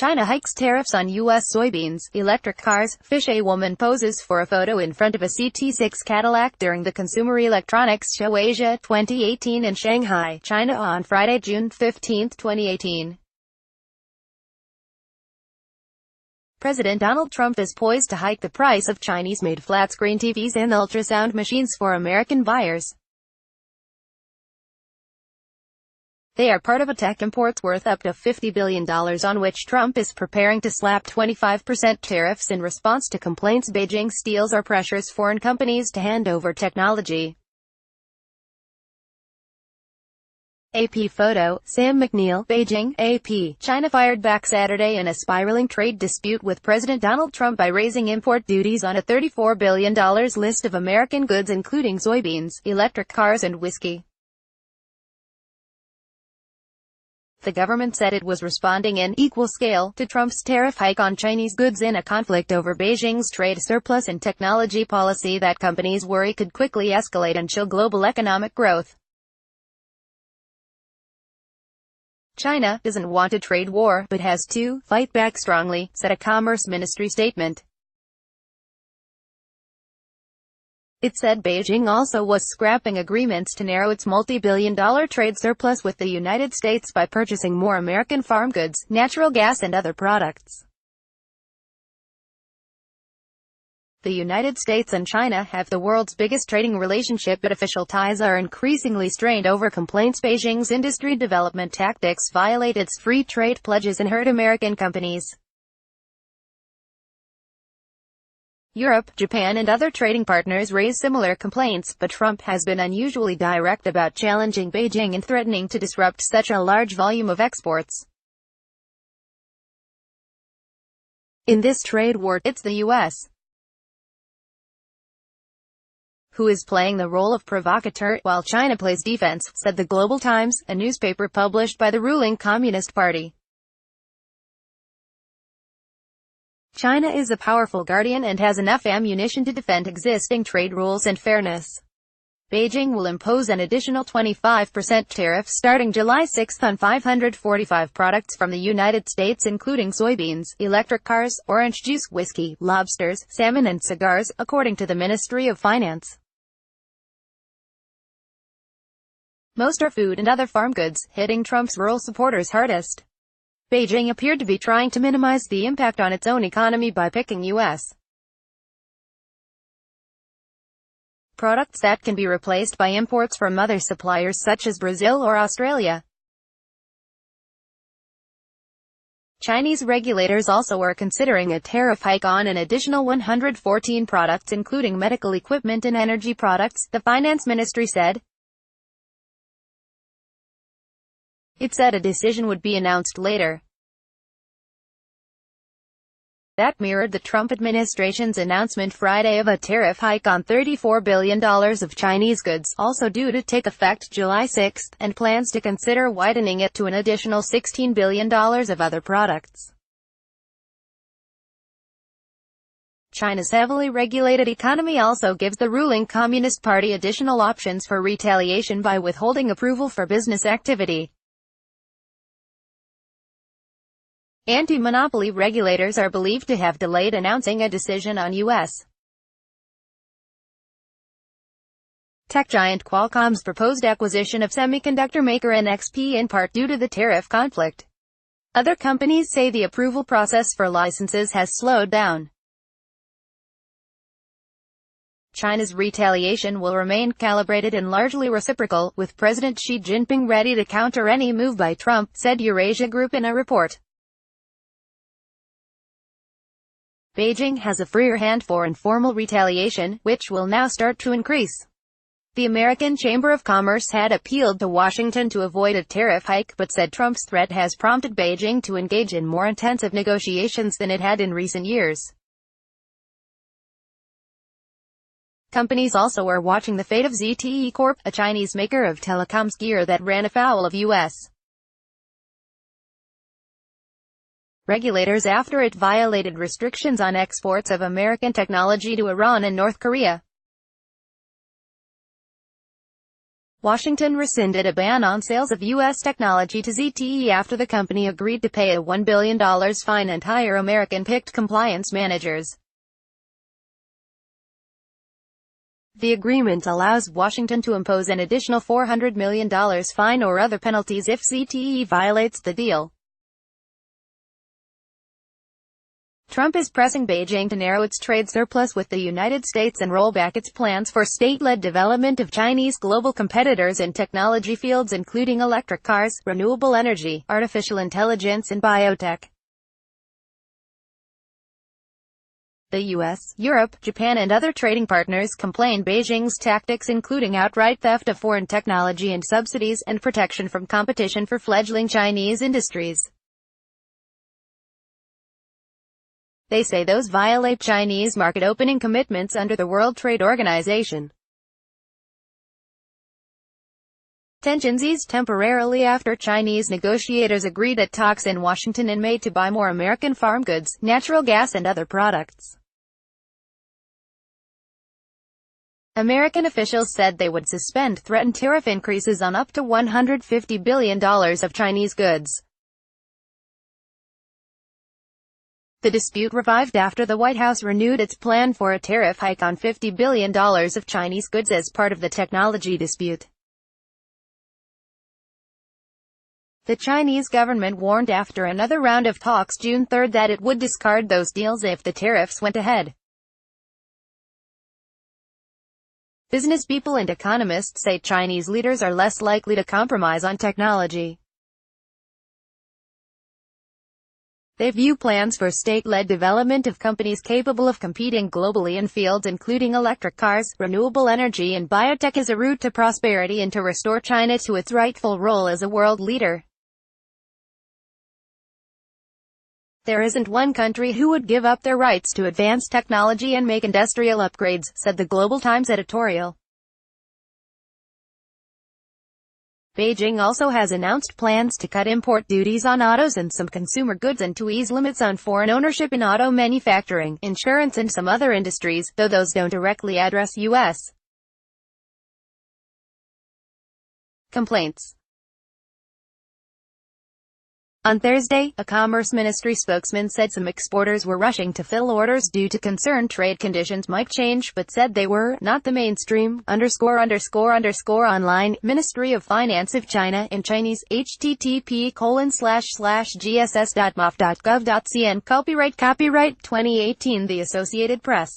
China hikes tariffs on U.S. soybeans, electric cars, fish. A woman poses for a photo in front of a CT6 Cadillac during the Consumer Electronics Show Asia 2018 in Shanghai, China on Friday, June 15, 2018. President Donald Trump is poised to hike the price of Chinese-made flat-screen TVs and ultrasound machines for American buyers. They are part of a tech imports worth up to $50 billion on which Trump is preparing to slap 25% tariffs in response to complaints Beijing steals or pressures foreign companies to hand over technology. AP photo, Sam McNeil, Beijing, AP. China fired back Saturday in a spiraling trade dispute with President Donald Trump by raising import duties on a $34 billion list of American goods including soybeans, electric cars and whiskey. The government said it was responding in equal scale to Trump's tariff hike on Chinese goods in a conflict over Beijing's trade surplus and technology policy that companies worry could quickly escalate and chill global economic growth. China doesn't want a trade war, but has to fight back strongly, said a Commerce Ministry statement. It said Beijing also was scrapping agreements to narrow its multi-billion-dollar trade surplus with the United States by purchasing more American farm goods, natural gas and other products. The United States and China have the world's biggest trading relationship, but official ties are increasingly strained over complaints Beijing's industry development tactics violate its free trade pledges and hurt American companies. Europe, Japan and other trading partners raise similar complaints, but Trump has been unusually direct about challenging Beijing and threatening to disrupt such a large volume of exports. In this trade war, it's the U.S. who is playing the role of provocateur, while China plays defense, said the Global Times, a newspaper published by the ruling Communist Party. China is a powerful guardian and has enough ammunition to defend existing trade rules and fairness. Beijing will impose an additional 25% tariff starting July 6 on 545 products from the United States including soybeans, electric cars, orange juice, whiskey, lobsters, salmon and cigars, according to the Ministry of Finance. Most are food and other farm goods, hitting Trump's rural supporters hardest. Beijing appeared to be trying to minimize the impact on its own economy by picking U.S. products that can be replaced by imports from other suppliers such as Brazil or Australia. Chinese regulators also are considering a tariff hike on an additional 114 products including medical equipment and energy products, the finance ministry said. It said a decision would be announced later. That mirrored the Trump administration's announcement Friday of a tariff hike on $34 billion of Chinese goods, also due to take effect July 6, and plans to consider widening it to an additional $16 billion of other products. China's heavily regulated economy also gives the ruling Communist Party additional options for retaliation by withholding approval for business activity. Anti-monopoly regulators are believed to have delayed announcing a decision on U.S. tech giant Qualcomm's proposed acquisition of semiconductor maker NXP in part due to the tariff conflict. Other companies say the approval process for licenses has slowed down. China's retaliation will remain calibrated and largely reciprocal, with President Xi Jinping ready to counter any move by Trump, said Eurasia Group in a report. Beijing has a freer hand for informal retaliation, which will now start to increase. The American Chamber of Commerce had appealed to Washington to avoid a tariff hike, but said Trump's threat has prompted Beijing to engage in more intensive negotiations than it had in recent years. Companies also are watching the fate of ZTE Corp., a Chinese maker of telecoms gear that ran afoul of U.S. regulators after it violated restrictions on exports of American technology to Iran and North Korea. Washington rescinded a ban on sales of U.S. technology to ZTE after the company agreed to pay a $1 billion fine and hire American-picked compliance managers. The agreement allows Washington to impose an additional $400 million fine or other penalties if ZTE violates the deal. Trump is pressing Beijing to narrow its trade surplus with the United States and roll back its plans for state-led development of Chinese global competitors in technology fields including electric cars, renewable energy, artificial intelligence and biotech. The US, Europe, Japan and other trading partners complain Beijing's tactics including outright theft of foreign technology and subsidies, and protection from competition for fledgling Chinese industries. They say those violate Chinese market opening commitments under the World Trade Organization. Tensions eased temporarily after Chinese negotiators agreed at talks in Washington in May to buy more American farm goods, natural gas and other products. American officials said they would suspend threatened tariff increases on up to $150 billion of Chinese goods. The dispute revived after the White House renewed its plan for a tariff hike on $50 billion of Chinese goods as part of the technology dispute. The Chinese government warned after another round of talks June 3 that it would discard those deals if the tariffs went ahead. Business people and economists say Chinese leaders are less likely to compromise on technology. They view plans for state-led development of companies capable of competing globally in fields including electric cars, renewable energy and biotech as a route to prosperity and to restore China to its rightful role as a world leader. There isn't one country who would give up their rights to advance technology and make industrial upgrades, said the Global Times editorial. Beijing also has announced plans to cut import duties on autos and some consumer goods and to ease limits on foreign ownership in auto manufacturing, insurance and some other industries, though those don't directly address U.S. complaints. On Thursday, a Commerce Ministry spokesman said some exporters were rushing to fill orders due to concern trade conditions might change, but said they were not the mainstream. Online, Ministry of Finance of China, in Chinese, http://gss.mof.gov.cn. Copyright 2018 The Associated Press.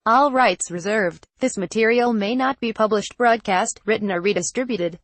All rights reserved. This material may not be published, broadcast, written or redistributed.